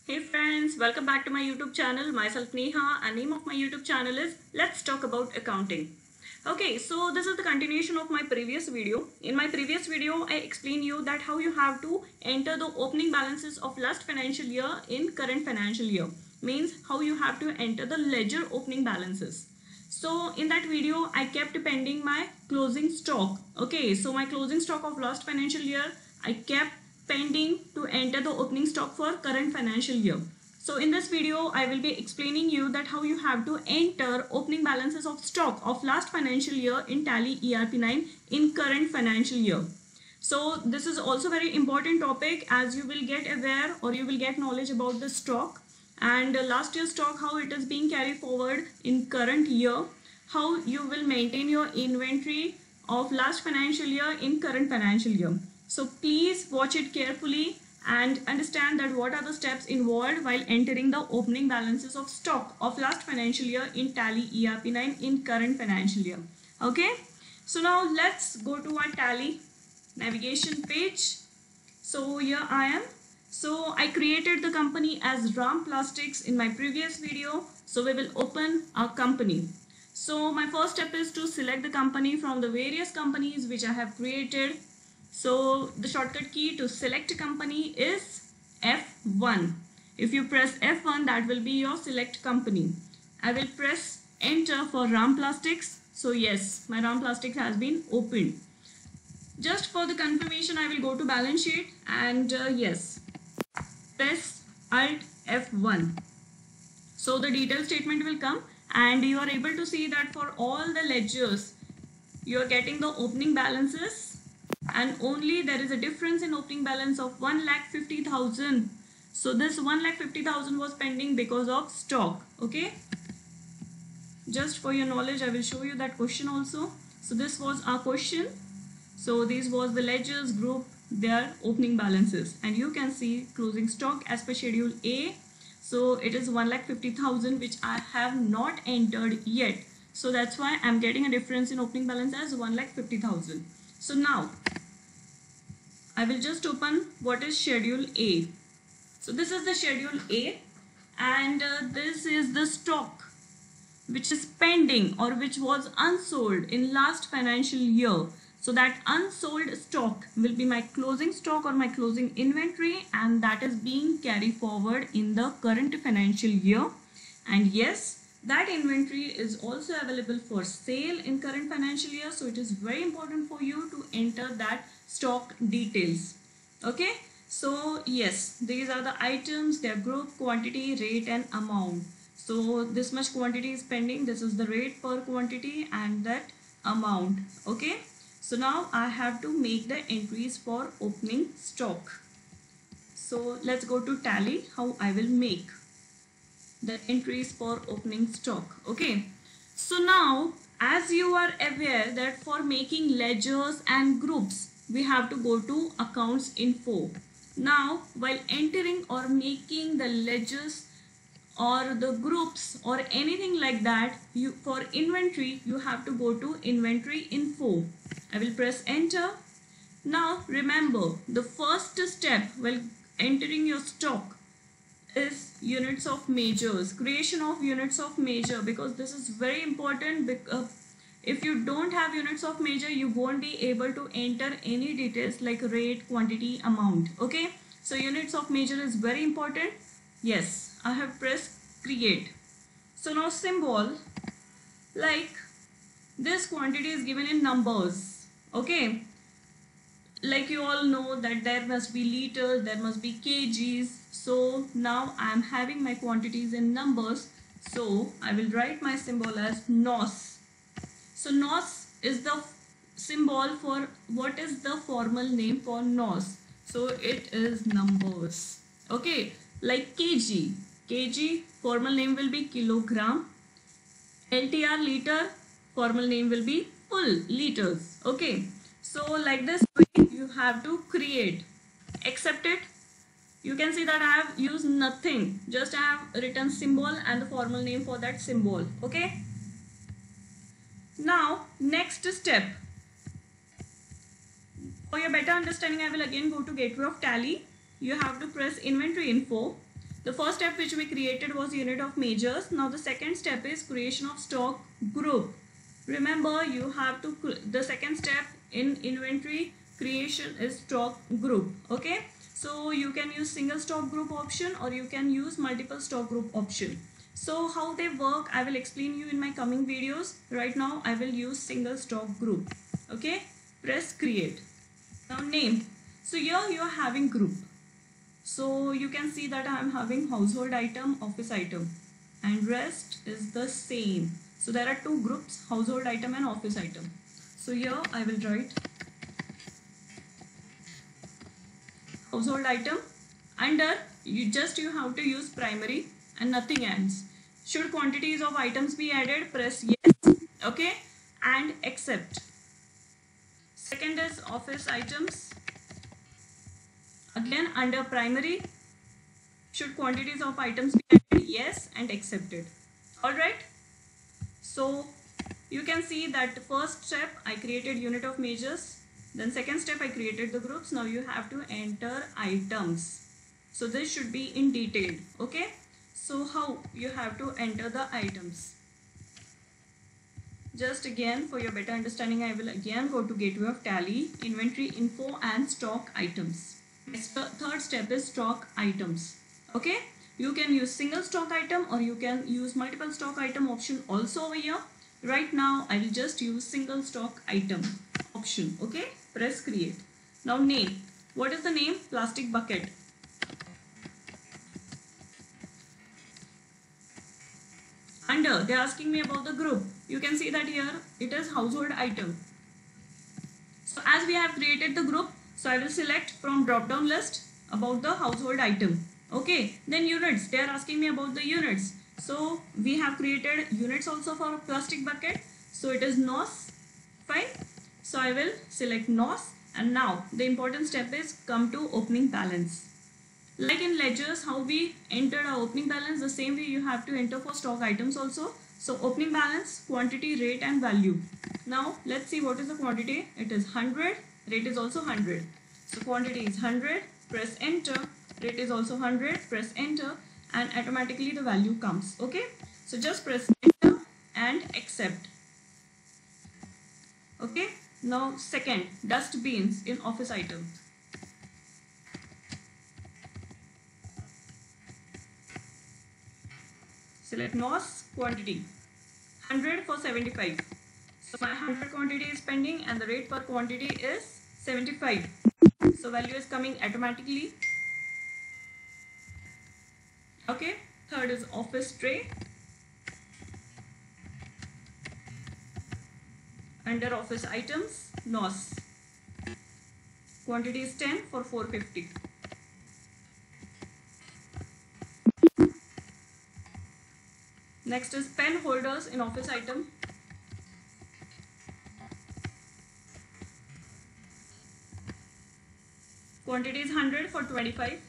Hey friends, welcome back to my YouTube channel. Myself Neha and name of my YouTube channel is Let's Talk About Accounting. Okay, so this is the continuation of my previous video. In my previous video, I explained you that how you have to enter the opening balances of last financial year in current financial year. Means how you have to enter the ledger opening balances. So in that video, I kept pending my closing stock. Okay, so my closing stock of last financial year, I kept pending to enter the opening stock for current financial year. So in this video, I will be explaining you that how you have to enter opening balances of stock of last financial year in Tally ERP9 in current financial year. So this is also very important topic as you will get aware or you will get knowledge about the stock and last year's stock, how it is being carried forward in current year, how you will maintain your inventory of last financial year in current financial year. So please watch it carefully and understand that what are the steps involved while entering the opening balances of stock of last financial year in Tally ERP9 in current financial year. Okay, so now let's go to our Tally navigation page. So here I am. So I created the company as Ram Plastics in my previous video. So we will open our company. So my first step is to select the company from the various companies which I have created. So the shortcut key to select a company is F1. If you press F1, that will be your select company. I will press enter for Ram Plastics. So yes, my Ram Plastics has been opened. Just for the confirmation, I will go to balance sheet and yes, press Alt F1. So the detail statement will come and you are able to see that for all the ledgers, you are getting the opening balances and only there is a difference in opening balance of 1,50,000. So this 1,50,000 was pending because of stock. Okay. Just for your knowledge, I will show you that question also. So this was our question. So these was the ledgers group, their opening balances and you can see closing stock as per schedule A. So it is 1,50,000 which I have not entered yet. So that's why I'm getting a difference in opening balance as 1,50,000. So now I will just open what is schedule A. So this is the schedule A and this is the stock which is pending or which was unsold in last financial year. So that unsold stock will be my closing stock or my closing inventory and that is being carried forward in the current financial year. And yes, that inventory is also available for sale in current financial year. So it is very important for you to enter that stock details. Okay. So yes, these are the items, their group, quantity, rate and amount. So this much quantity is pending. This is the rate per quantity and that amount. Okay. So now I have to make the entries for opening stock. So let's go to Tally, how I will make the entries for opening stock. Okay. So now as you are aware that for making ledgers and groups, we have to go to accounts info. Now while entering or making the ledgers or the groups or anything like that, you for inventory you have to go to inventory info. I will press enter. Now remember the first step while entering your stock is units of measures, creation of units of measure, because this is very important. Because if you don't have units of measure, you won't be able to enter any details like rate, quantity, amount. Okay, so units of measure is very important. Yes, I have pressed create. So now symbol, like this quantity is given in numbers. Okay, like you all know that there must be liters, there must be kgs. So now I am having my quantities in numbers. So I will write my symbol as NOS. So NOS is the symbol for what is the formal name for NOS. So it is numbers. Okay, like kg. Kg formal name will be kilogram. LTR liter formal name will be full liters. Okay, so like this way you have to create. Accept it. You can see that I have used nothing, just I have written symbol and the formal name for that symbol. Okay, now next step, for your better understanding, I will again go to gateway of Tally. You have to press inventory info. The first step which we created was unit of measures. Now the second step is creation of stock group. Remember, you have to, the second step in inventory creation is stock group. Okay, so you can use single stock group option or you can use multiple stock group option. So how they work, I will explain you in my coming videos. Right now I will use single stock group. Okay, press create. Now name. So here you are having group. So you can see that I am having household item, office item, and rest is the same. So there are two groups, household item and office item. So here I will write household item. Under you have to use primary and nothing else. Should quantities of items be added, press yes. Okay, and accept. Second is office items. Again, under primary, should quantities of items be added, yes, and accepted. Alright, so you can see that first step I created unit of measures, then second step I created the groups. Now you have to enter items. So this should be in detail. Okay, so how you have to enter the items? Just again for your better understanding, I will again go to gateway of tally, inventory info and stock items. Third step is stock items. Okay, you can use single stock item or you can use multiple stock item option also over here. Right now I will just use single stock item option. Okay, press create. Now name. What is the name? Plastic bucket. Under, they are asking me about the group. You can see that here it is household item. So as we have created the group, so I will select from drop down list about the household item. Okay, then units, they are asking me about the units. So we have created units also for plastic bucket. So it is NOS. Fine. So I will select NOS, and now the important step is come to opening balance. Like in ledgers, how we entered our opening balance, the same way you have to enter for stock items also. So opening balance, quantity, rate and value. Now let's see what is the quantity. It is 100, rate is also 100. So quantity is 100, press enter, rate is also 100, press enter, and automatically the value comes. Okay, so just press enter and accept. Okay, now second, dust bins in office item. Select NOS, quantity 100 for 75. So my 100 quantity is pending and the rate per quantity is 75. So value is coming automatically. Okay, third is office tray. Under office items, NOS. Quantity is 10 for 450. Next is pen holders in office item. Quantity is 100 for 25.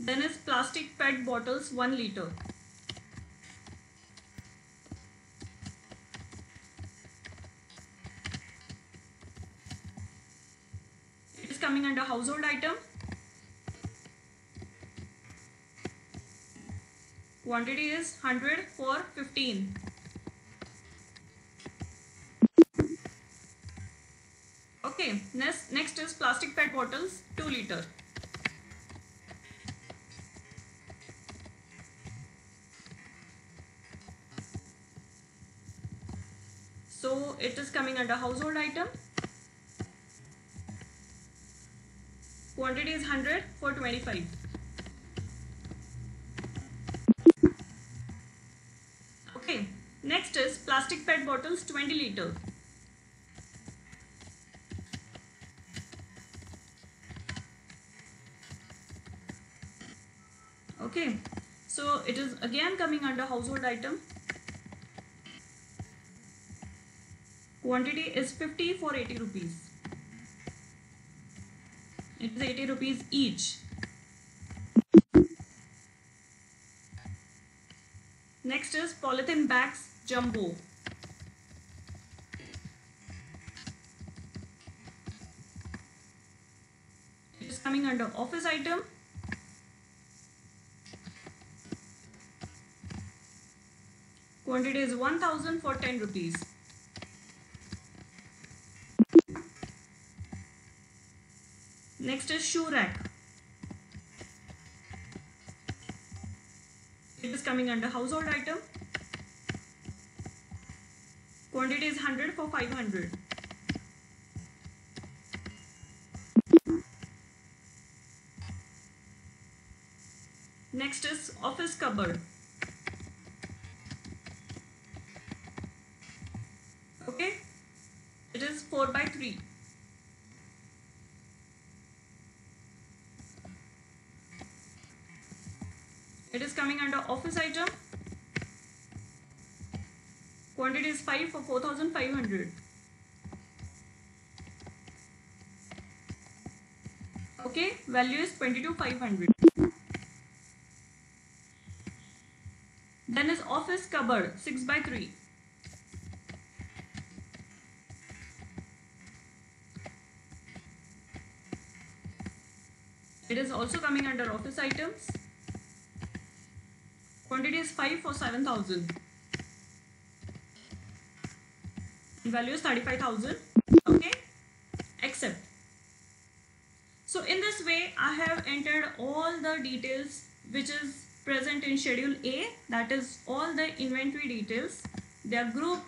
Then is plastic PET bottles 1 liter. It is coming under household item. Quantity is 100 for 15. Okay, next is plastic PET bottles 2 liter. So it is coming under household item. Quantity is 100 for 25. Okay, next is plastic PET bottles 20 liter. Okay, so it is again coming under household item. Quantity is 50 for 80 rupees. It is 80 rupees each. Next is polythene bags jumbo. is coming under office item. Quantity is 1000 for 10 rupees. Next is shoe rack. It is coming under household item. Quantity is 100 for 500. Next is office cupboard. Okay, it is 4 by 3. It is coming under office item. Quantity is 5 for 4500. Okay, value is 22,500. Then is office cupboard 6 by 3. It is also coming under office items. Quantity is 5 for 7000. Value is 35,000. Okay, accept. So in this way I have entered all the details which is present in schedule A, that is all the inventory details, their group,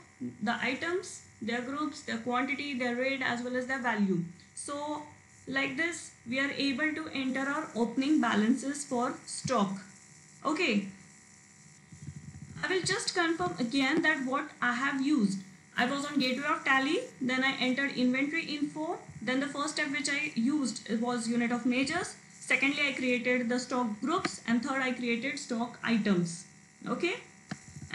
the items, their groups, their quantity, their rate as well as their value. So like this we are able to enter our opening balances for stock. Okay, I will just confirm again that what I have used. I was on gateway of tally, then I entered inventory info, then the first step which I used was unit of measures. Secondly, I created the stock groups, and third I created stock items. Okay,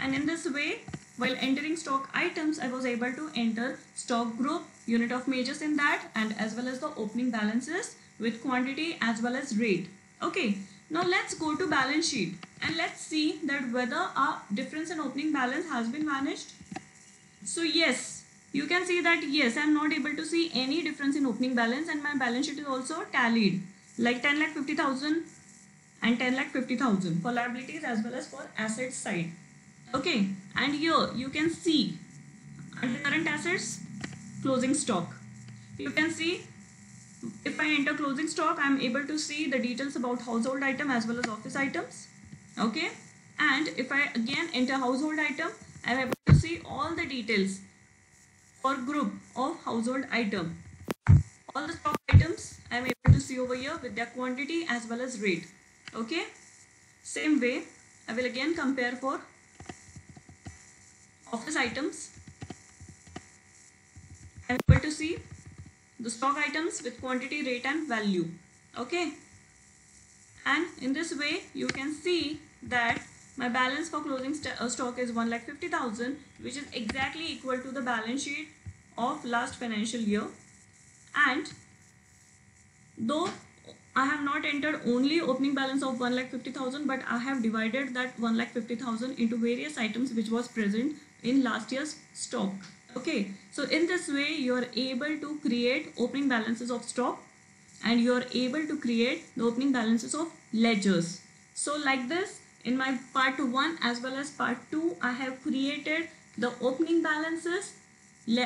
and in this way while entering stock items I was able to enter stock group, unit of measures in that, and as well as the opening balances with quantity as well as rate. Okay, now let's go to balance sheet and let's see that whether a difference in opening balance has been vanished. So yes, you can see that yes, I am not able to see any difference in opening balance, and my balance sheet is also tallied like 10,50,000 and 10,50,000 for liabilities as well as for assets side. Okay, and here you can see under current assets, closing stock. You can see if I enter closing stock, I am able to see the details about household item as well as office items. Okay, and if I again enter household item, I am able to see all the details for group of household item. All the stock items I am able to see over here with their quantity as well as rate. Okay, same way I will again compare for office items. I am able to see the stock items with quantity, rate and value. Okay, and in this way you can see that my balance for closing stock is 1,50,000, which is exactly equal to the balance sheet of last financial year. And though I have not entered only opening balance of 1,50,000, but I have divided that 1,50,000 into various items which was present in last year's stock. Okay, so in this way you are able to create opening balances of stock, and you are able to create the opening balances of ledgers. So like this, in my part 1 as well as part 2, I have created the opening balances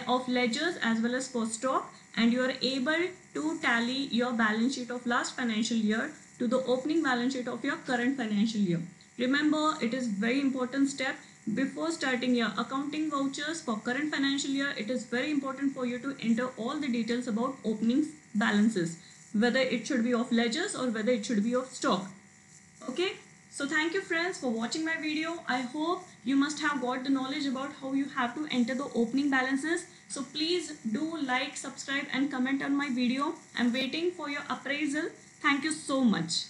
of ledgers as well as for stock, and you are able to tally your balance sheet of last financial year to the opening balance sheet of your current financial year. Remember, it is very important step before starting your accounting vouchers for current financial year. It is very important for you to enter all the details about opening balances, whether it should be of ledgers or whether it should be of stock. Okay, so thank you friends for watching my video. I hope you must have got the knowledge about how you have to enter the opening balances. So please do like, subscribe and comment on my video. I'm waiting for your appraisal. Thank you so much.